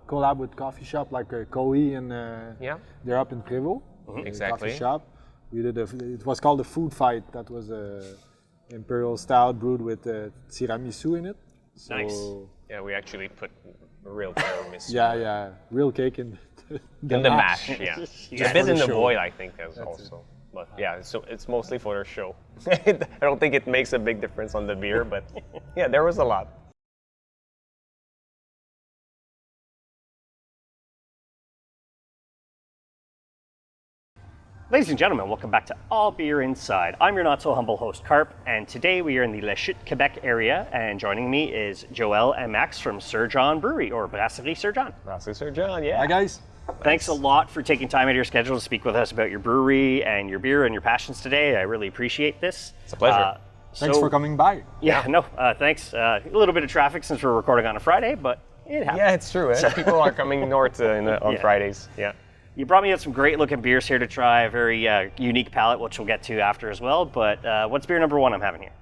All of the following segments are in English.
collab with coffee shop like Koi and they're up in Prévost. Exactly. Coffee shop. We did it was called the Food Fight. That was a imperial stout brewed with tiramisu in it. So, nice. Yeah, we actually put real tiramisu. Yeah, real cake in the mash. Yeah, Just a bit for in the the show. boil, I think, as also. But yeah, so it's mostly for the show. I don't think it makes a big difference on the beer, but yeah, there was a lot. Ladies and gentlemen, welcome back to All Beer Inside. I'm your not so humble host, Carp, and today we are in the Lachute, Quebec area, and joining me is Joël and Max from Sir John Brewery, or Brasserie Sir John. Brasserie Sir John, yeah. Hi guys. Thanks a lot for taking time out of your schedule to speak with us about your brewery and your beer and your passions today. I really appreciate this. It's a pleasure. Thanks for coming by. Yeah, no, thanks. A little bit of traffic since we're recording on a Friday, but it happens. Yeah, it's true. People are coming north on Fridays. Yeah. You brought me out some great looking beers here to try, a very unique palette, which we'll get to after as well. But what's beer number one I'm having here?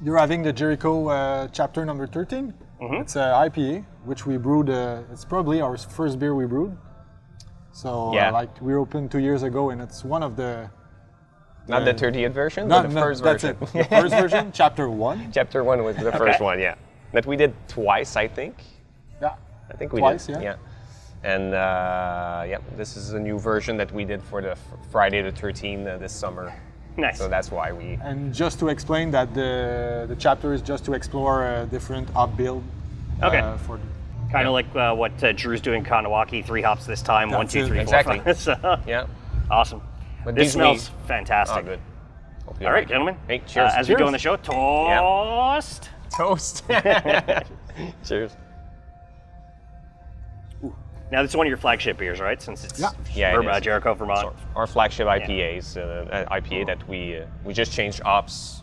You're having the Jericho chapter number 13. It's an IPA, which we brewed. It's probably our first beer we brewed. So we opened 2 years ago, and it's one of the... Not the 30th version, but the first version. That's it. The first version, chapter 1. Chapter 1 was the first one, yeah. That we did twice, I think. Yeah. I think we Twice, did. yeah. And this is a new version that we did for the Friday the 13th this summer. Nice. So that's why we... And just to explain that the chapter is just to explore a different hop build. Okay. Kind of like what Drew's doing Kanawaki, 3 hops this time, That's 1, 2, it. 3, 4, Exactly. 5. So, Yeah. awesome. But This these smells we- fantastic. Oh, good. Hope you All right, like it. gentlemen. Hey, cheers. As we go on the show, toast. Toast. Cheers. Now, this is one of your flagship beers, right? Since it's Yeah, it is. Jericho, Vermont. Our flagship IPAs, IPA that we just changed hops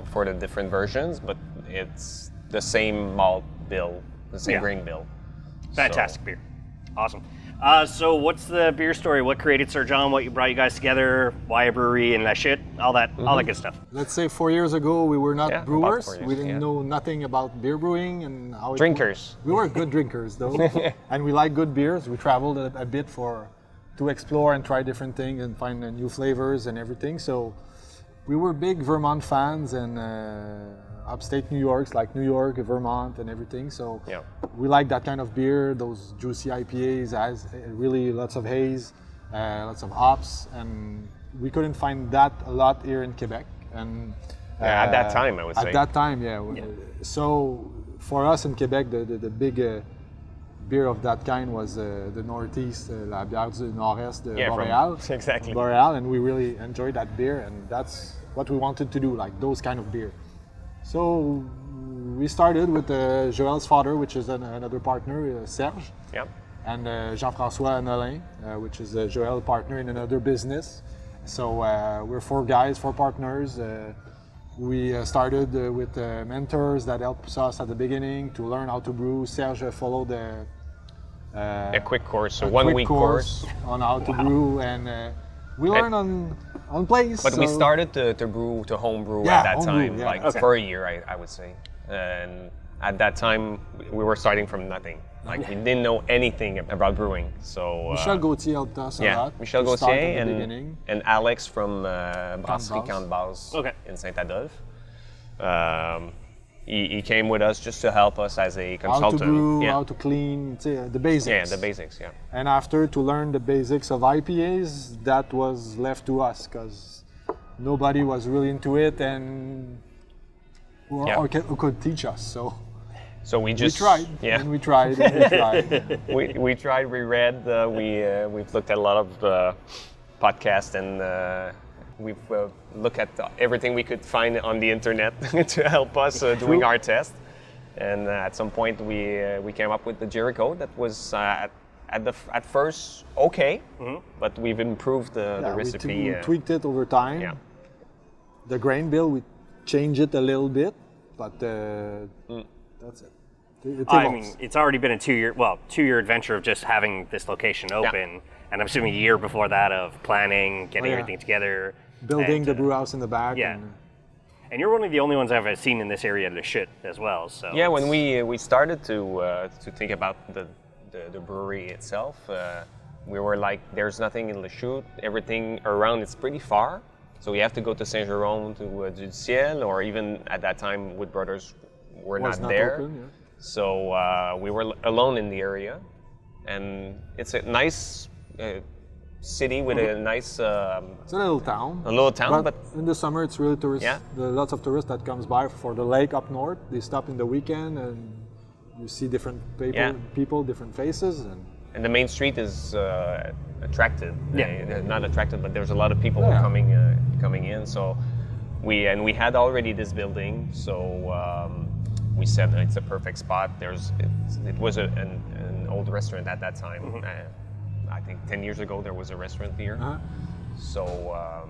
for the different versions, but it's the same malt bill, the same grain bill. Fantastic beer. Awesome. So what's the beer story? What created Sir John? What brought you guys together? Why a brewery and Lachute? All that good stuff. Let's say 4 years ago, we were not Yeah, brewers. about 4 years, We didn't know nothing about beer brewing and how it Drinkers. worked. We were good drinkers, though. And we like good beers. We traveled a bit to explore and try different things and find new flavors and everything. So we were big Vermont fans and upstate New York, like New York, Vermont, and everything. So we like that kind of beer. Those juicy IPAs has really lots of haze, lots of hops, and we couldn't find that a lot here in Quebec. And at that time, I would say. At that time, So for us in Quebec, the big beer of that kind was the Northeast, la bière du Nord-Est de Montréal. Exactly. Montréal, and we really enjoyed that beer, and that's what we wanted to do, like those kind of beer. So we started with Joël's father, which is another partner, Serge, and Jean-François Nolin, which is Joël's partner in another business. So we're 4 guys, 4 partners. We started with mentors that helped us at the beginning to learn how to brew. Serge followed a quick course, so a 1 quick week course on how to brew, and we learned on place. But we started to home brew at that time, for a year, I would say. And at that time, we were starting from nothing. Like we didn't know anything about brewing. So Michel Gauthier helped us a lot. Michel to start Gauthier at the beginning. and Alex from Brasserie Sir in Saint-Adolphe. He came with us just to help us as a consultant. How to brew, how to clean, the basics. Yeah, the basics, And after, to learn the basics of IPAs, that was left to us because nobody was really into it and or could teach us. So we just tried, and we tried, and we tried. we tried, we read, we've looked at a lot of podcasts, and we've looked at everything we could find on the internet to help us doing our test. And at some point, we came up with the Jericho. That was at first okay, but we've improved the recipe. We tweaked it over time. Yeah. The grain bill, we changed it a little bit, but that's it. I mean, it's already been a 2-year adventure of just having this location open, and I'm assuming a year before that of planning, getting everything together. Building the brew house in the back. Yeah. And you're one of the only ones I've seen in this area, Lachute, as well. So when we started to think about the brewery itself. We were like, there's nothing in Lachute. Everything around it's pretty far, so we have to go to Saint Jérôme to du Ciel, or even at that time Wood Brothers were not there. Open, yeah. So we were alone in the area, and it's a nice city with a nice. It's a little town. A little town, but in the summer it's really tourists. Yeah. There are lots of tourists that comes by for the lake up north. They stop in the weekend and you see different people, different faces, and the main street is attractive. Yeah. Not attractive, but there's a lot of people coming in. So we had already this building, so we said it's a perfect spot. It was an old restaurant at that time. I think 10 years ago there was a restaurant here. So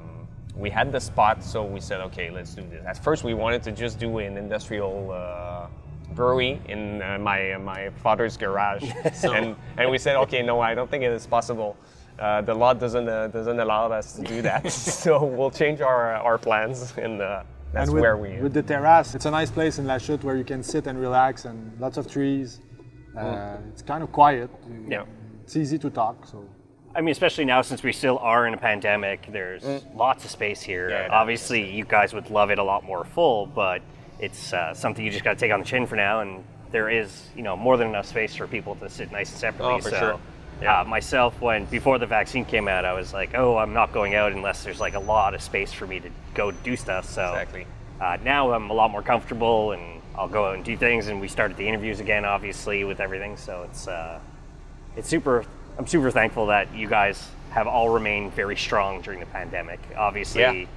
we had the spot, so we said, okay, let's do this. At first we wanted to just do an industrial brewery in my father's garage. and we said, okay, no, I don't think it is possible. The law doesn't allow us to do that. So we'll change our plans, and that's where we... With the terrace, it's a nice place in Lachute where you can sit and relax, and lots of trees. It's kind of quiet. Yeah. It's easy to talk, so... I mean, especially now since we still are in a pandemic, there's lots of space here. Yeah, Obviously, you guys would love it a lot more full, but it's something you just got to take on the chin for now, and there is, more than enough space for people to sit nice and separately. Oh, for sure. Yeah. Myself, before the vaccine came out, I was like, I'm not going out unless there's like a lot of space for me to go do stuff. So Exactly. Now I'm a lot more comfortable, and I'll go out and do things, and we started the interviews again, obviously, with everything. So I'm super thankful that you guys have all remained very strong during the pandemic. Obviously,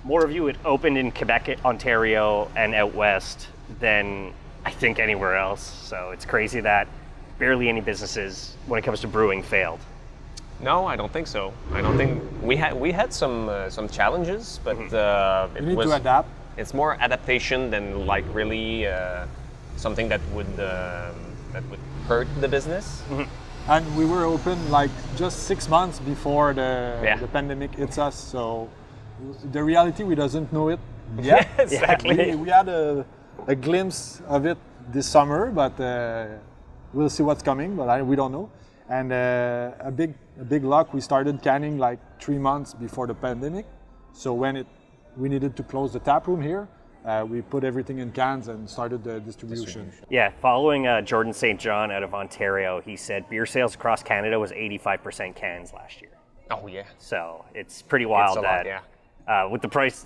more of you had opened in Quebec, Ontario, and out west than I think anywhere else. So it's crazy that barely any businesses, when it comes to brewing, failed. No, I don't think so. I don't think we had some challenges, but You need to adapt. It's more adaptation than like really something that would hurt the business. And we were open like just 6 months before the pandemic hits us, so the reality, we doesn't know it yet. Exactly. We had a glimpse of it this summer, but we'll see what's coming, but we don't know. And a big luck, we started canning like 3 months before the pandemic. So when we needed to close the tap room here, we put everything in cans and started the distribution. Yeah, following Jordan St. John out of Ontario, he said beer sales across Canada was 85% cans last year. Oh yeah. So it's pretty wild with the price,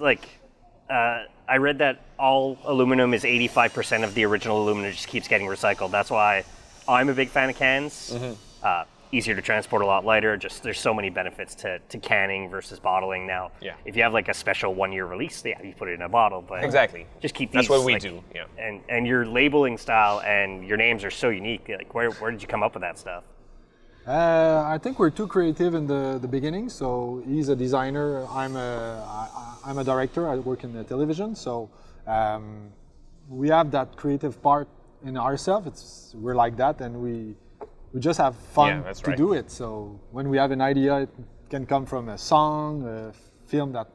I read that all aluminum is 85% of the original aluminum just keeps getting recycled. That's why I'm a big fan of cans. Easier to transport, a lot lighter. Just there's so many benefits to canning versus bottling now. Yeah. If you have like a special 1 year release, you put it in a bottle. But Exactly. just keep That's these, what we do. Yeah. And your labeling style and your names are so unique. Like where did you come up with that stuff? I think we're too creative in the beginning. So he's a designer. I'm a director. I work in the television. So we have that creative part in ourselves. We're like that, and we just have fun to do it. So when we have an idea, it can come from a song, a film that.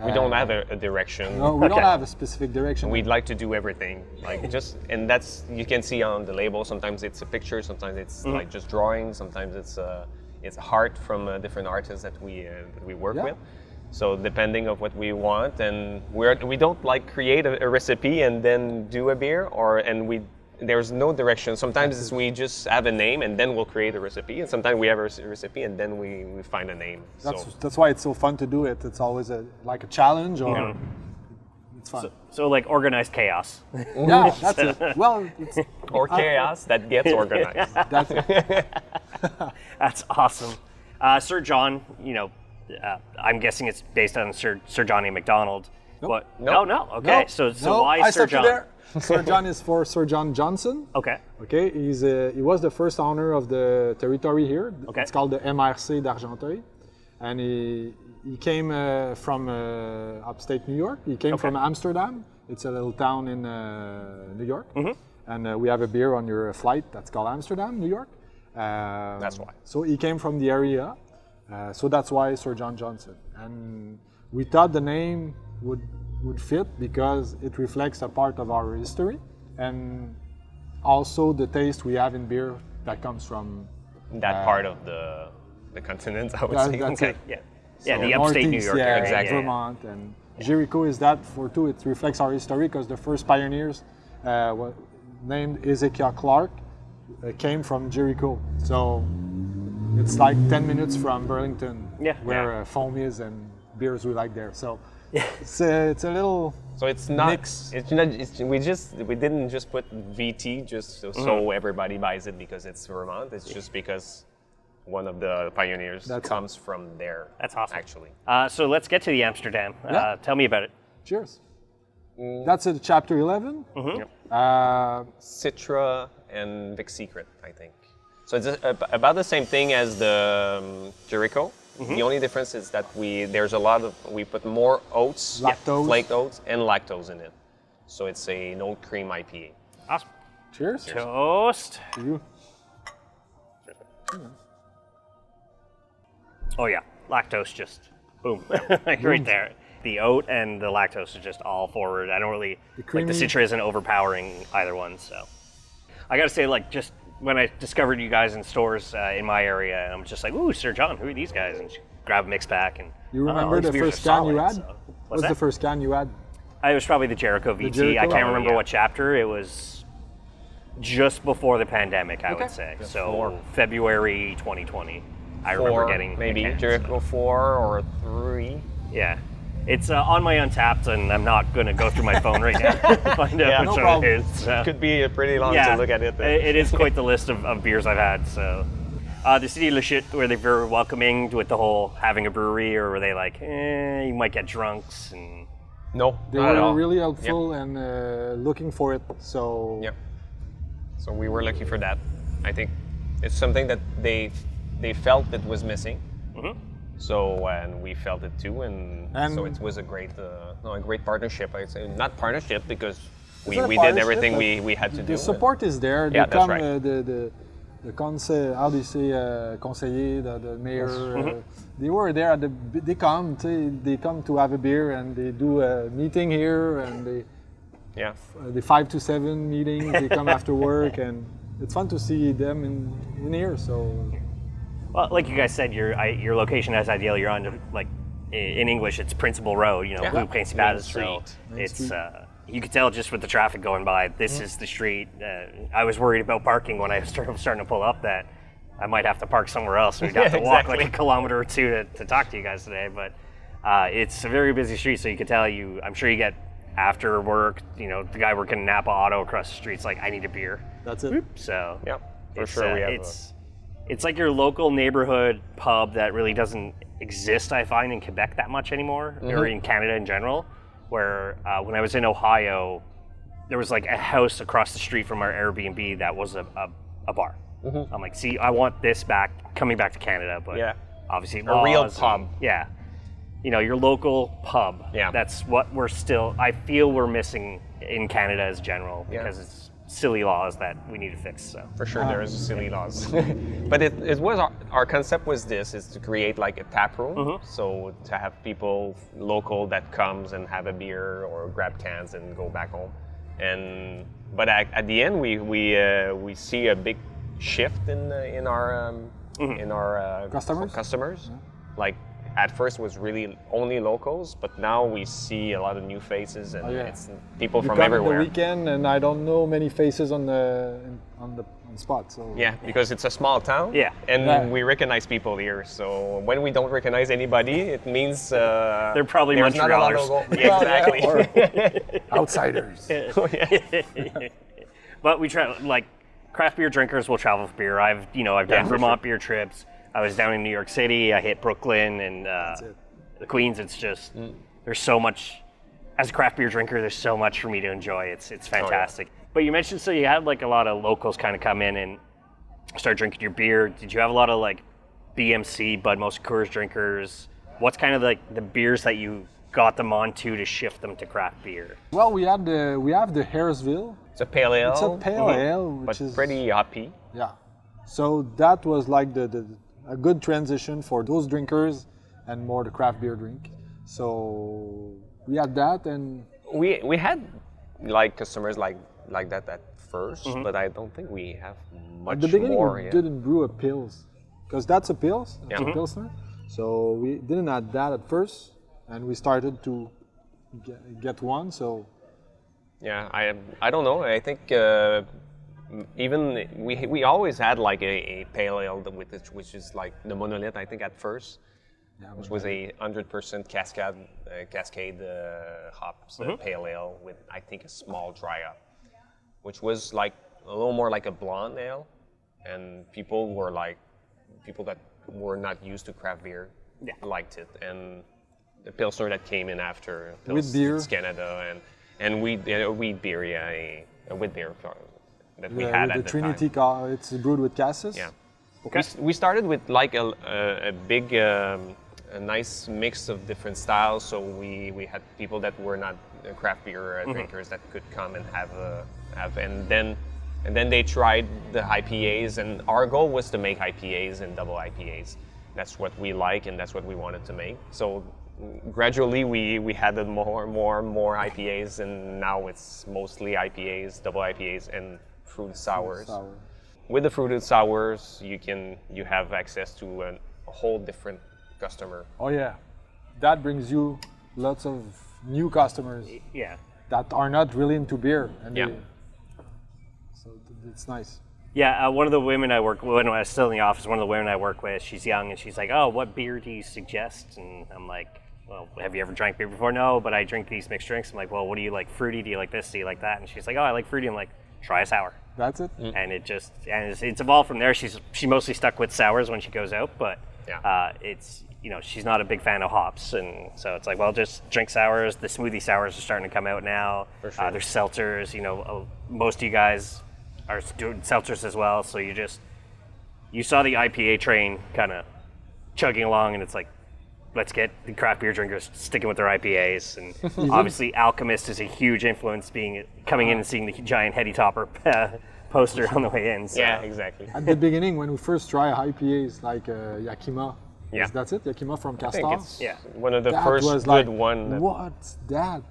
We don't have a direction. No, we don't have a specific direction. We'd like to do everything, and that's, you can see on the label. Sometimes it's a picture, sometimes it's like just drawing, sometimes it's art from different artists that we work with. So depending of what we want, and we don't like create a recipe and then do a beer, there's no direction. Sometimes we just have a name and then we'll create a recipe, and sometimes we have a recipe and then we find a name. That's why it's so fun to do it. It's always like a challenge, or it's fun. So like organized chaos. Yeah, that's it. Well, or chaos that gets organized. That's it. That's awesome. Sir John, I'm guessing it's based on Sir John A. MacDonald. Nope. No. Okay, so why I Sir stopped you John? there. Sir John is for Sir John Johnson. Okay. Okay, he was the first owner of the territory here. Okay. It's called the MRC d'Argenteuil, and he came from upstate New York. He came from Amsterdam. It's a little town in New York, and we have a beer on your flight that's called Amsterdam, New York. That's why. So he came from the area, so that's why Sir John Johnson. And we thought the name would fit because it reflects a part of our history, and also the taste we have in beer that comes from that part of the continent, I would say. That's Okay, it. yeah. So Yeah, the upstate New Northeast, York yeah, area. exactly. Yeah, Vermont and Jericho is that for too. It reflects our history because the first pioneers, named Ezekiel Clark, came from Jericho. So it's like 10 minutes from Burlington, where foam is and beers we like there. So it's a little. So it's not. mix. It's not. We didn't just put VT just so everybody buys it because it's Vermont. It's just because one of the pioneers comes from there. That's awesome. Actually. So let's get to the Amsterdam. Tell me about it. Cheers. That's a chapter 11. Citra and Vic Secret, I think. So it's about the same thing as the Jericho. The only difference is that we put more oats, flaked oats, and lactose in it. So it's a no cream IPA. Awesome. Cheers. Toast. To you. Oh yeah, lactose just boom, like right there. The oat and the lactose are just all forward. I don't really like the Citra isn't overpowering either one. So I gotta say, like, just when I discovered you guys in stores in my area, and I'm just like, ooh, Sir John, who are these guys? And grab a mixed pack. And You remember the first can you had? What's the first can you had? It was probably the Jericho VT. Jericho? I can't remember what chapter. It was just before the pandemic, I would say. So February 2020. I remember getting maybe cans, Jericho 4 or 3. Yeah. It's on my Untappd, and I'm not going to go through my phone right now to find out which one it is. Could be pretty long to look at it. It is quite the list of beers I've had. So, the city of Lachute, were they very welcoming with the whole having a brewery, or were they like, you might get drunks? And No, They not at were all. really helpful and looking for it. So So we were lucky for that. I think it's something that they felt it was missing. So and we felt it too, and so it was a great partnership. I'd say not partnership because we did everything we had to do. The support is there. Yeah, They that's come, right. The conseil, how do you say, conseiller, the mayor. They were there. They come to have a beer, and they do a meeting here, and the 5 to 7 meetings. They come after work, and it's fun to see them in here. So. well, like you guys said, your location is ideal. You're on like in English, it's Principal Road. You know, Principale. So it's you could tell just with the traffic going by. This is the street. I was worried about parking when I started starting to pull up that I might have to park somewhere else. We'd have to walk like a kilometer or two to talk to you guys today. But it's a very busy street, so you could tell I'm sure you get after work. You know, the guy working Napa Auto across the street's like, I need a beer. That's it. So for sure we have. It's like your local neighborhood pub that really doesn't exist, I find, in Quebec that much anymore, or in Canada in general, where when I was in Ohio, there was like a house across the street from our Airbnb that was a bar. I'm like, see, I want this coming back to Canada, but obviously a real pub. You know, your local pub. Yeah. That's what I feel we're missing in Canada as general, because it's silly laws that we need to fix. So For sure, there is silly laws, but it was our concept was to create like a tap room, so to have people local that comes and have a beer or grab cans and go back home, but at the end we see a big shift in our customers. Like at first was really only locals, but now we see a lot of new faces and it's people from everywhere. The weekend, and I don't know many faces on the spot. So because it's a small town. And we recognize people here. So when we don't recognize anybody, it means they're probably there's not a lot Montrealers. of exactly. Or outsiders. But we try, like, craft beer drinkers will travel for beer. I've done Vermont beer trips. I was down in New York City. I hit Brooklyn and the Queens. It's just there's so much. As a craft beer drinker, there's so much for me to enjoy. It's fantastic. But you mentioned you had like a lot of locals kind of come in and start drinking your beer. Did you have a lot of like BMC, Bud Most Coors drinkers? What's kind of like the beers that you got them onto to shift them to craft beer? Well, we have the Harrisville. It's a pale ale. It's a pale ale, which but is pretty hoppy. Yeah. So that was like a good transition for those drinkers and more the craft beer drink. So we had that, and we had like customers like like that at first, but I don't think we have much At the beginning, more. we didn't brew a Pils, because that's a Pils, it's a Pilsner. So we didn't add that at first, and we started to get one. So Yeah, I don't know. I think even we always had like a pale ale with it, which is like the monolith. I think at first, which was a 100% Cascade hops pale ale with I think a small dry hop, which was like a little more like a blonde ale, and people that were not used to craft beer liked it, and the Pilsner that came in after with beer, it's Canada and wheat beer, a wheat beer that we had at the Trinity time. It's brewed with cassis. Yeah. Okay. We started with like a big, a nice mix of different styles. So we had people that were not craft beer drinkers that could come and have, and then they tried the IPAs, and our goal was to make IPAs and double IPAs. That's what we like, and that's what we wanted to make. So gradually we had more IPAs, and now it's mostly IPAs, double IPAs, and fruit sours. With the fruited sours, you have access to a whole different customer. Oh yeah, that brings you lots of new customers. Yeah. That are not really into beer. And Yeah. So it's nice. Yeah, one of the women I work with, when I was still in the office, one of the women I work with, she's young, and she's like, oh, what beer do you suggest? And I'm like, well, have you ever drank beer before? No, but I drink these mixed drinks. I'm like, well, what do you like? Fruity? Do you like this? Do you like that? And she's like, oh, I like fruity. I'm like, try a sour. That's it? And it's evolved from there. She mostly stuck with sours when she goes out, but it's, she's not a big fan of hops. And so it's like, well, just drink sours. The smoothie sours are starting to come out now. For sure. There's seltzers, most of you guys are doing seltzers as well. So you saw the IPA train kind of chugging along, and it's like, let's get the craft beer drinkers sticking with their IPAs. And obviously Alchemist is a huge influence, coming in and seeing the giant heady topper poster on the way in. So. Yeah, exactly. At the beginning, when we first try IPAs, like Yakima, Yeah. that's it? Yakima from I Castor? think it's Yeah. one of the That first was good like, one. What's that?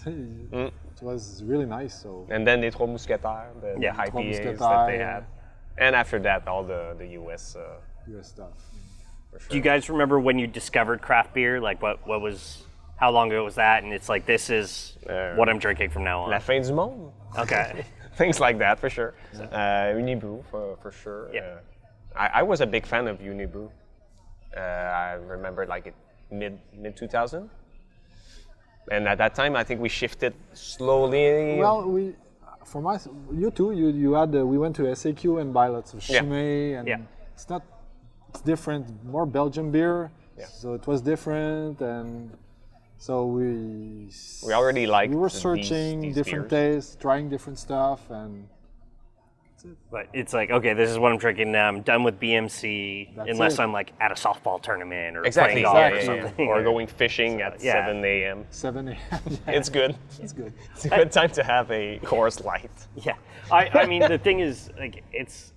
It was really nice. So And then the Trois Mousquetaires, the IPAs Trois that Mousquetaires, they had. And after that, all the US. US stuff. For sure. Do you guys remember when you discovered craft beer? Like how long ago was that? And it's like, this is what I'm drinking from now on. La fin du monde. Okay. Things like that, for sure. Unibrew, for sure. Yeah. I was a big fan of Unibrew. I remember like mid 2000. And at that time, I think we shifted slowly. Well, from us, you too, you had, we went to SAQ and buy lots of Chimay, and it's different, more Belgian beer, so it was different, and so we already liked we were searching these different beers. tastes, trying different stuff, and But it's like, okay, this is what I'm drinking now. I'm done with BMC, unless I'm like at a softball tournament or playing golf or something. Or going fishing at 7 a.m. 7 a.m. It's good. It's good. It's a good time to have a Coors Light. Yeah. I mean, the thing is, like, it's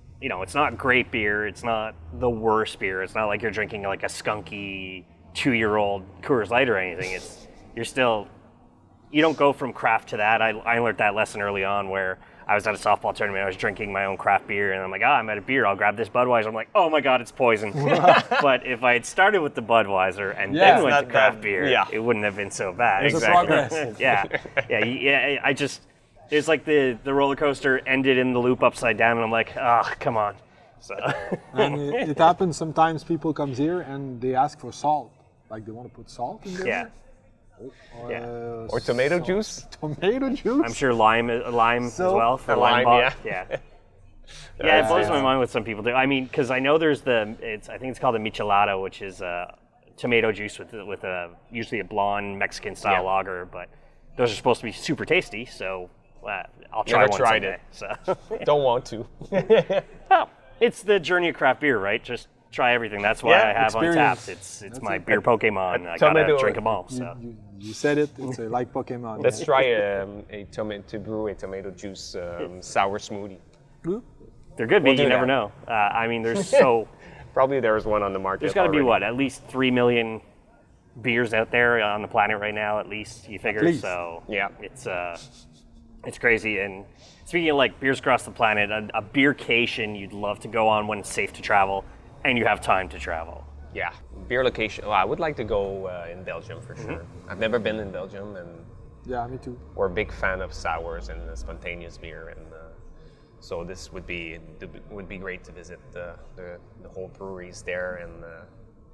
not great beer. It's not the worst beer. It's not like you're drinking like a skunky 2-year-old Coors Light or anything. You don't go from craft to that. I learned that lesson early on where I was at a softball tournament. I was drinking my own craft beer, and I'm like, I'm at a beer. I'll grab this Budweiser. I'm like, oh my God, it's poison. But if I had started with the Budweiser and then went to craft beer, it wouldn't have been so bad. There's a progress. It's like the roller coaster ended in the loop upside down, and I'm like, come on. So. And it happens sometimes. People comes here and they ask for salt, like they want to put salt in there. Yeah. Or tomato juice. Tomato juice. I'm sure lime as well for lime, bot. Yeah. It blows my mind what some people do. I mean, because I know there's I think it's called a michelada, which is tomato juice with usually a blonde Mexican style lager, but those are supposed to be super tasty. So I'll try one someday. So. Don't want to. Oh, it's the journey of craft beer, right? Just try everything. That's why I have Untappd. It's my beer Pokemon. I gotta drink them all. So. You said it. It's like Pokemon. Let's try to brew a tomato juice sour smoothie. They're good, but you never know. I mean, there's Probably there's one on the market. There's got to be at least 3 million beers out there on the planet right now. At least you figure. So yeah, it's crazy, and Speaking of like beers across the planet, a beercation you'd love to go on when it's safe to travel and you have time to travel. Yeah, beer location. Well, I would like to go in Belgium for sure. I've never been in Belgium, and Yeah, me too. we're a big fan of sours and spontaneous beer, and so this would be great to visit the whole breweries there. And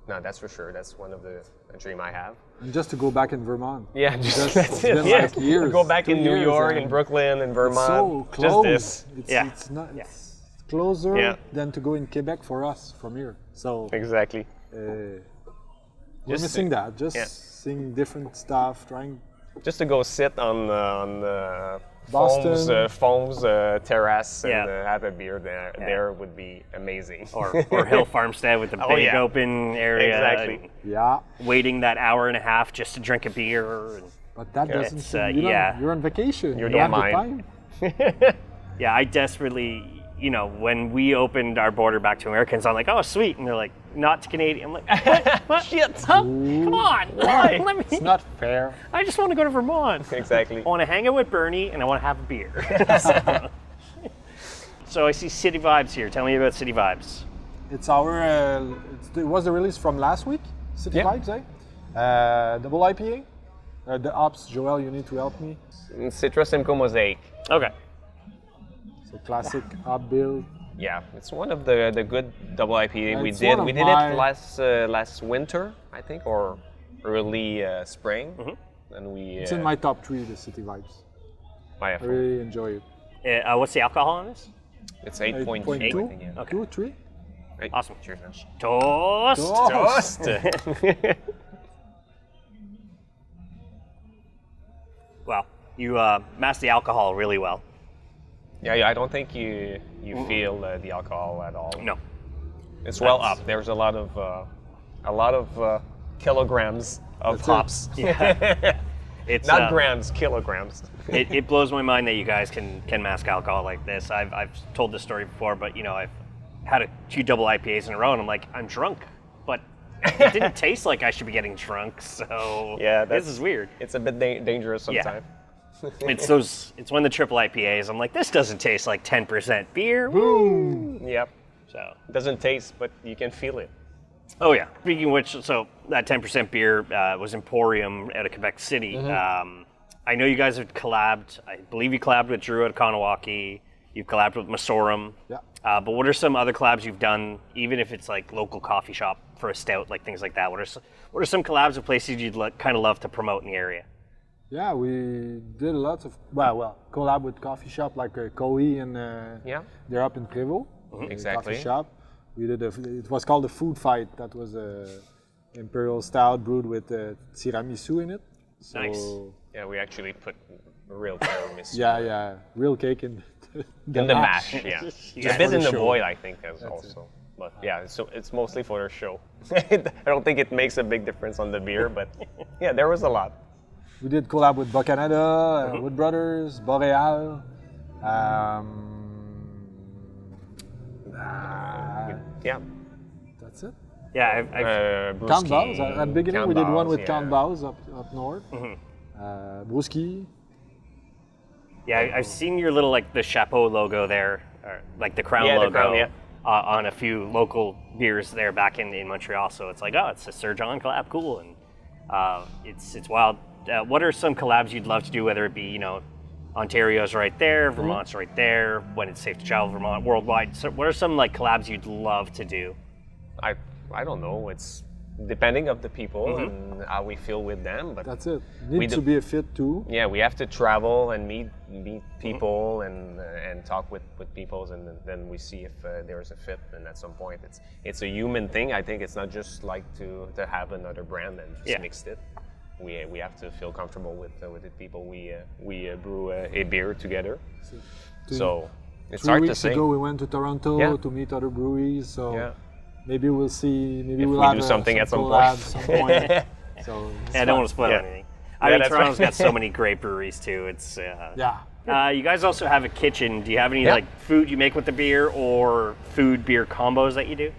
no, that's for sure. That's one of the dream I have. And just to go back in Vermont. Yeah, It's that's it. been Yeah. like years. Go back 2 in New years, York, and in Brooklyn, in Vermont. It's so Just close. this. It's not. It's closer than to go in Quebec for us from here. So Exactly. we're Just missing that. Just yeah. seeing different stuff, trying. Just to go sit on the Boston. Foams terrace and Yeah. have a beer there would be amazing. Or Hill Farmstead with the big yeah. open area. Exactly. Yeah, And waiting that hour and a half just to drink a beer. And, but that doesn't. It's, You're on vacation. You You don't have mind. the time. yeah, I desperately, when we opened our border back to Americans, I'm like, oh, sweet. And they're like, not to Canadian. I'm like, what? Shit. Huh? Come on. Why? Let me, It's not fair. I just want to go to Vermont. Exactly. I want to hang out with Bernie and I want to have a beer. So I see City Vibes here. Tell me about City Vibes. It's our. It was the release from last week. City Yeah. Vibes, eh? Double IPA. The hops, Joël, you need to help me. Citrus Simcoe Mosaic. Okay. So classic hop build. Yeah, it's one of the good double IPA we It's did. one of We did my- it last winter, I think, or early spring, and we. It's in my top 3, the City Vibes. I IFO. really enjoy it. What's the alcohol on this? It's 8.2. I 8.2? think, yeah. 2, 3? Right. Awesome. Cheers, man. Toast. Toast. Well, you masked the alcohol really well. Yeah, I don't think you feel the alcohol at all. No. It's well That's- up. There's a lot of kilograms of That's it. hops. It's Not grams, kilograms. it blows my mind that you guys can mask alcohol like this. I've told this story before, but I've had a few double IPAs in a row, and I'm like, I'm drunk, but it didn't taste like I should be getting drunk. So Yeah, this is weird. It's a bit dangerous Yeah. sometimes. It's when the triple IPAs. I'm like, this doesn't taste like 10% beer. Woo! Yep. So It doesn't taste, but you can feel it. oh yeah. Speaking of which, so that 10% beer was Emporium out of Quebec City. I know you guys have collabed. I believe you collabed with Drew at Kanawaki. You've collabed with Masorum. Yeah. But what are some other collabs you've done, even if it's like local coffee shop for a stout, like things like that? What are some collabs of places you'd kind of love to promote in the area? Yeah, we did lots of, collab with coffee shop like Koi and Yeah. they're up in Prévost. Exactly. Coffee shop. We did it was called the Food Fight. That was a imperial stout brewed with tiramisu in it. So, Nice. Yeah, we actually put real tiramisu. Yeah, real cake in In the mash, yeah. Yeah. A bit For in the the show. boil, I think, as also. But yeah, so it's mostly for the show. I don't think it makes a big difference on the beer, but yeah, there was a lot. We did collab with Bas Canada, Wood Brothers, Boreal. Yeah. That's it. Yeah, I've Count Brewski, Bows. At the beginning, we did one with Count yeah. Bows up north. Brewski. Yeah, I've seen your little like the chapeau logo there, or like the crown Yeah, the logo crown, yeah. On a few local beers there back in Montreal. So it's like, oh, it's a Sir John collab, cool, and it's wild. What are some collabs you'd love to do? Whether it be Ontario's right there, Vermont's right there. When it's safe to travel, Vermont worldwide. So what are some like collabs you'd love to do? I don't know. It's depending of the people and how we feel with them. But That's it. We Need to do- be a fit too. yeah, we have to travel and meet people and talk with people, and then we see if there's a fit. And at some point, it's a human thing. I think it's not just like to have another brand and just mix it. We have to feel comfortable with the people we brew a beer together. So it's 3 hard to weeks say. ago, we went to Toronto Yeah. to meet other breweries. So Yeah. maybe we'll see. Maybe If we'll we have do something at some collabs point. some point. So Yeah, I don't want to spoil Yeah. anything. Yeah, I mean, that's Toronto's right. got so many great breweries too. It's yeah. you guys also have a kitchen. Do you have any Yeah. like food you make with the beer or food beer combos that you do?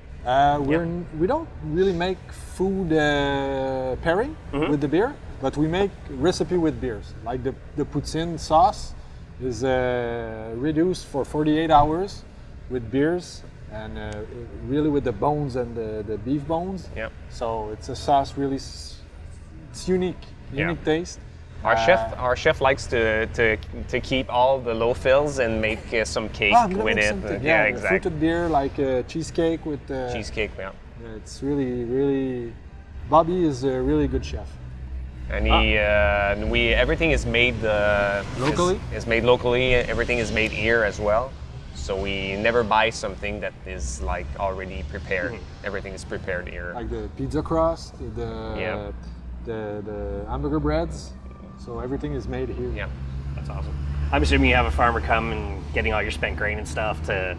We don't really make food pairing with the beer, but we make recipe with beers. Like the poutine sauce is reduced for 48 hours with beers and really with the bones and the beef bones. Yeah. So it's a sauce really, it's unique taste. Our chef likes to keep all the low fills and make some cake with it. Yeah, exactly. Fruited beer like cheesecake with Cheesecake, yeah. It's really Bobby is a really good chef. And everything is made locally. Is made locally. Everything is made here as well. So we never buy something that is like already prepared. Everything is prepared here. Like the pizza crust, the hamburger breads. So everything is made here. Yeah. That's awesome. I'm assuming you have a farmer come and getting all your spent grain and stuff to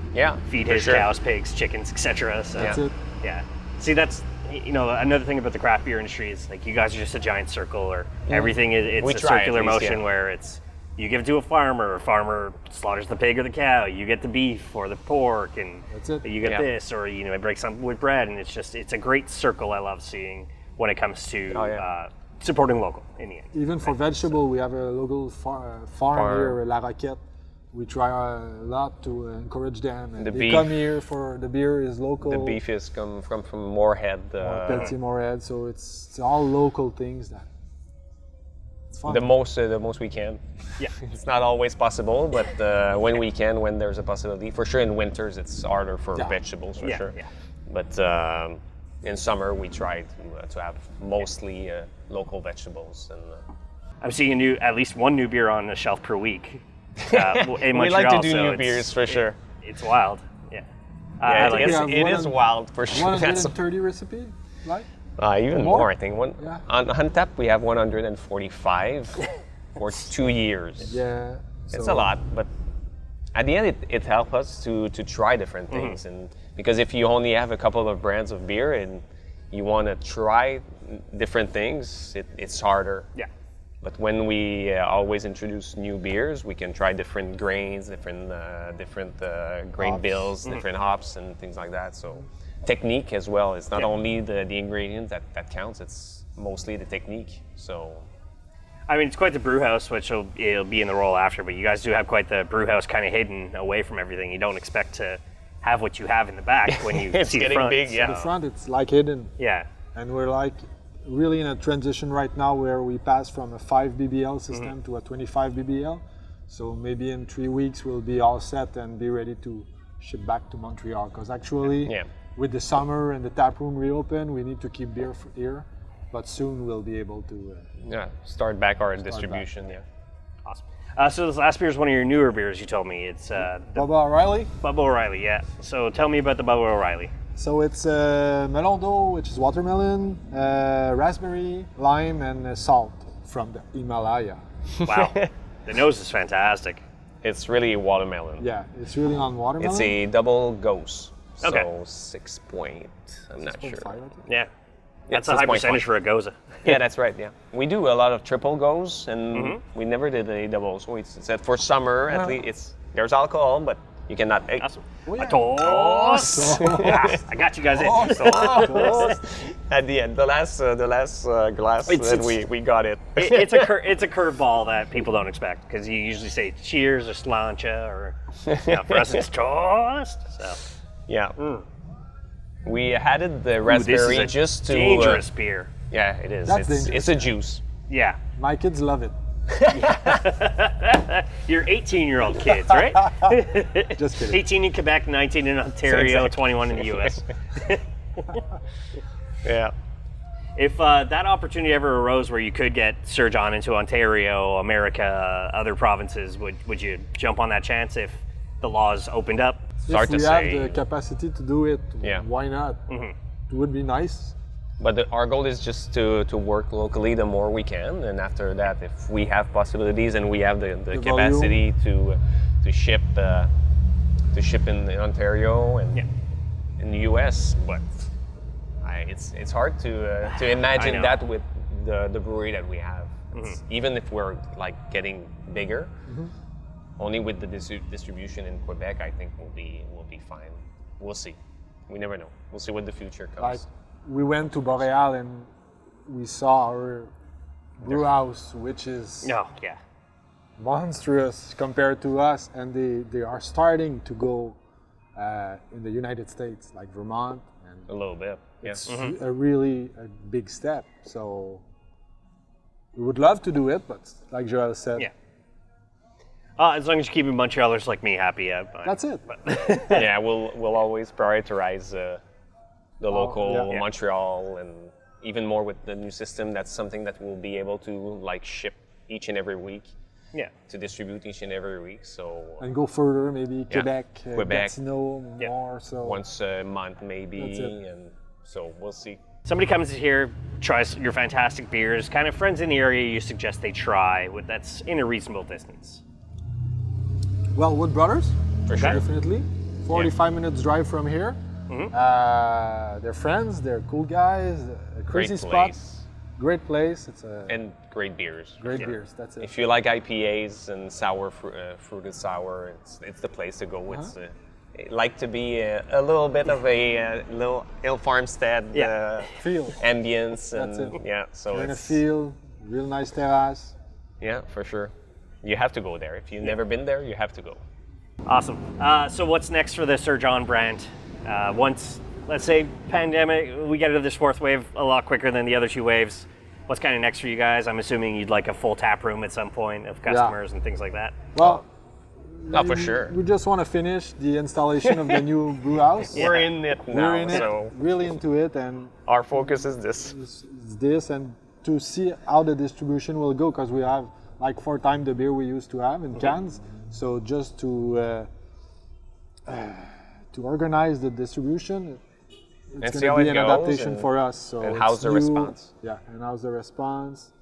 feed his cows, pigs, chickens, etc. So That's it. Yeah. See, that's another thing about the craft beer industry is like you guys are just a giant circle, or everything it's a circular motion where it's you give it to a farmer slaughters the pig or the cow, you get the beef or the pork, and That's it. you get this, or it breaks something with bread, and it's a great circle I love seeing when it comes to supporting local in the end. Even for vegetable, we have a local farm here, La Roquette. We try a lot to encourage them, and they come here for the beer is local. The beef is come from Moorhead. Petit Moorhead, so it's all local things that it's fun. The most we can. Yeah. It's not always possible, but when we can, when there's a possibility, for sure. In winters, it's harder for vegetables, for sure. Yeah. But in summer, we try to have mostly local vegetables. And I'm seeing at least one new beer on the shelf per week. In Montreal, we like to do so new beers for sure. It's wild. Yeah. It is wild for sure. 130 recipe, like? Even more, I think. On Untappd, we have 145 for 2 years. Yeah. It's a lot, but at the end, it helps us to try different things. And because if you only have a couple of brands of beer and you want to try different things, it's harder. Yeah. But when we always introduce new beers, we can try different grains, different grain hops. bills, different hops and things like that. So technique as well. It's not only the ingredient that counts, it's mostly the technique. So I mean, it's quite the brew house, which it'll be in the role after, but you guys do have quite the brew house kind of hidden away from everything. You don't expect to have what you have in the back when you it's see the getting front. big, yeah. The front, it's like hidden. Yeah. And we're like really in a transition right now where we pass from a 5 BBL system to a 25 BBL. So maybe in 3 weeks we'll be all set and be ready to ship back to Montreal. Because actually, with the summer and the tap room reopen, we need to keep beer here. But soon we'll be able to start back our distribution. Yeah. Awesome. So this last beer is one of your newer beers. You told me it's Bubba O'Riley. Bubba O'Riley. Yeah. So tell me about the Bubba O'Riley. So it's melon d'eau, which is watermelon, raspberry, lime, and salt from the Himalaya. Wow. The nose is fantastic. It's really watermelon. Yeah, it's really on watermelon. It's a double gose. So Okay. 6 point. I'm not sure. 5, I think. Yeah. That's Yeah, a high 6.5. percentage for a Goza. Yeah, that's right. Yeah, we do a lot of triple goes, and we never did a double. So it's said for summer at least. There's alcohol, but you cannot. Awesome. Oh, yeah. A toast. I got you guys in. At the end, the last glass, we got it. It's a curveball that people don't expect because you usually say cheers or slancha or for us it's toast. So Yeah. We added the raspberry this is a just to dangerous beer. Yeah, it is. That's It's a juice. Yeah. My kids love it. You're 18-year-old kids, right? Just kidding. 18 in Quebec, 19 in Ontario, 21 in the U.S. Yeah. If that opportunity ever arose where you could get Sir John into Ontario, America, other provinces, would you jump on that chance if the laws opened up? It's hard If we to have say. the capacity to do it, why not? It would be nice. But our goal is just to work locally the more we can, and after that, if we have possibilities and we have the capacity to ship in Ontario and in the U.S., but it's hard to imagine that with the brewery that we have. Even if we're like getting bigger, only with the distribution in Quebec, I think we'll be fine. We'll see. We never know. We'll see what the future comes. Like, we went to Boreal and we saw our brew house, which is monstrous compared to us, and they are starting to go in the United States, like Vermont, and A little bit. Yeah. it's a really big step. So we would love to do it, but like Joël said, Yeah. As long as you keep Montrealers like me happy, that's it. Yeah, we'll always prioritize the local yeah. Montreal, and even more with the new system. That's something that we'll be able to like ship each and every week, Yeah. to distribute each and every week. So And go further, maybe Quebec, Quebec. Gatineau, Yeah. more. So once a month maybe, That's it. and so we'll see. Somebody comes here, tries your fantastic beers, kind of friends in the area you suggest they try, that's in a reasonable distance. well, Wood Brothers, For sure. definitely. 45 minutes drive from here. They're friends. They're cool guys. A Great crazy spot. place. Great place. It's a And great beers. great beers. That's it. If you like IPAs and sour, fruited sour, it's the place to go. It's like to be a little bit of a little Hill Farmstead Feel. ambience, and That's it. yeah, so You're in a it's field. Real nice terrace. yeah, for sure. You have to go there. If you've never been there, you have to go. Awesome. So what's next for the Sir John brand? Once, let's say, pandemic, we get into this fourth wave a lot quicker than the other two waves. What's kind of next for you guys? I'm assuming you'd like a full tap room at some point of customers and things like that. Well, Not for sure. we just want to finish the installation of the new brew house. We're in it now, We're in it, so really into it, and our focus is this. it's this, and to see how the distribution will go, because we have like 4 times the beer we used to have in cans. So just to organize the distribution, And it's see going how to be it an goes, adaptation and- for us. So and it's how's the new. response? Yeah, and how's the response?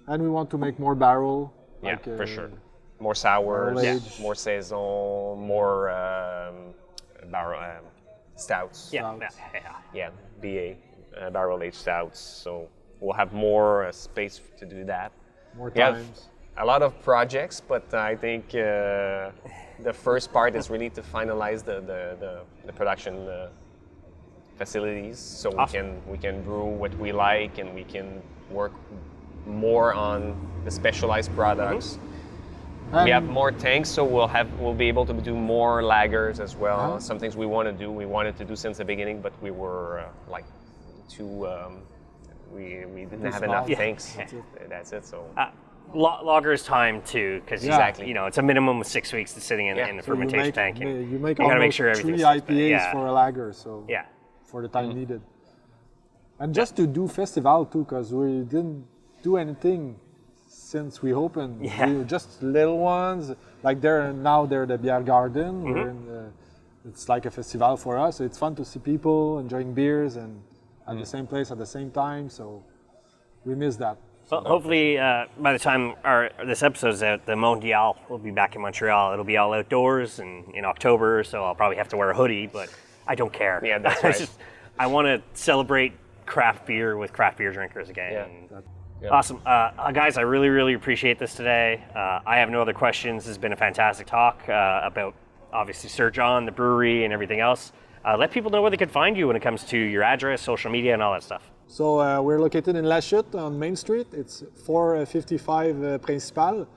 And we want to make more barrel. Yeah, like, for sure. More sours, barrel aged. more saison, more barrel stouts. Yeah. Stouts. Yeah. Yeah, BA, barrel aged stouts. So we'll have more space to do that. More We have times. a lot of projects, but I think the first part is really to finalize the production facilities, so we can brew what we like, and we can work more on the specialized products. We have more tanks, so we'll be able to do more lagers as well. Some things we wanted to do since the beginning, but we were like too. We didn't have enough small. tanks. That's it. That's it. So Lager's time too, because Exactly. you know it's a minimum of 6 weeks to sitting in Yeah. in the So you fermentation make, tank. And you make you gotta almost make sure 3 everything's IPAs yeah. for a lager, so Yeah. for the time needed. And just to do festival too, because we didn't do anything since we opened. Yeah. We were just little ones, like they're the beer garden. We're in it's like a festival for us. It's fun to see people enjoying beers and at the same place at the same time. So we miss that. Well, hopefully, by the time this episode's out, the Mondial will be back in Montreal. It'll be all outdoors and in October, so I'll probably have to wear a hoodie, but I don't care. Yeah, that's I right. I want to celebrate craft beer with craft beer drinkers again. Yeah. And Yeah. Awesome. Guys, I really, really appreciate this today. I have no other questions. This has been a fantastic talk about, obviously, Sir John, the brewery, and everything else. Let people know where they can find you when it comes to your address, social media, and all that stuff. So we're located in Lachute on Main Street. It's 455 Principale,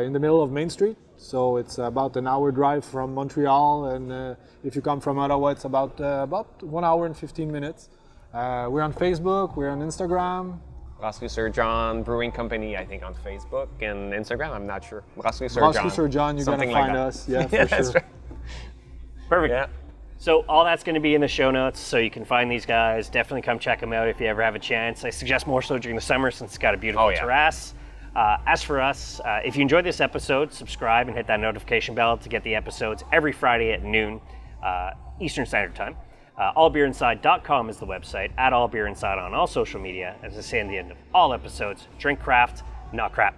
in the middle of Main Street. So it's about an hour drive from Montreal, and if you come from Ottawa, it's about 1 hour and 15 minutes. We're on Facebook, we're on Instagram. Brasserie Sir John Brewing Company, I think, on Facebook and Instagram. I'm not sure. Brasserie Sir Brasserie John. Sir John, you're Something gonna like find that. us. Yeah, Yeah, for that's sure. right. Perfect. Yeah. So all that's going to be in the show notes, so you can find these guys. Definitely come check them out if you ever have a chance. I suggest more so during the summer since it's got a beautiful terrace. As for us, if you enjoyed this episode, subscribe and hit that notification bell to get the episodes every Friday at noon Eastern Standard Time. allbeerinside.com is the website, @allbeerinside on all social media. As I say in the end of all episodes, drink craft, not crap.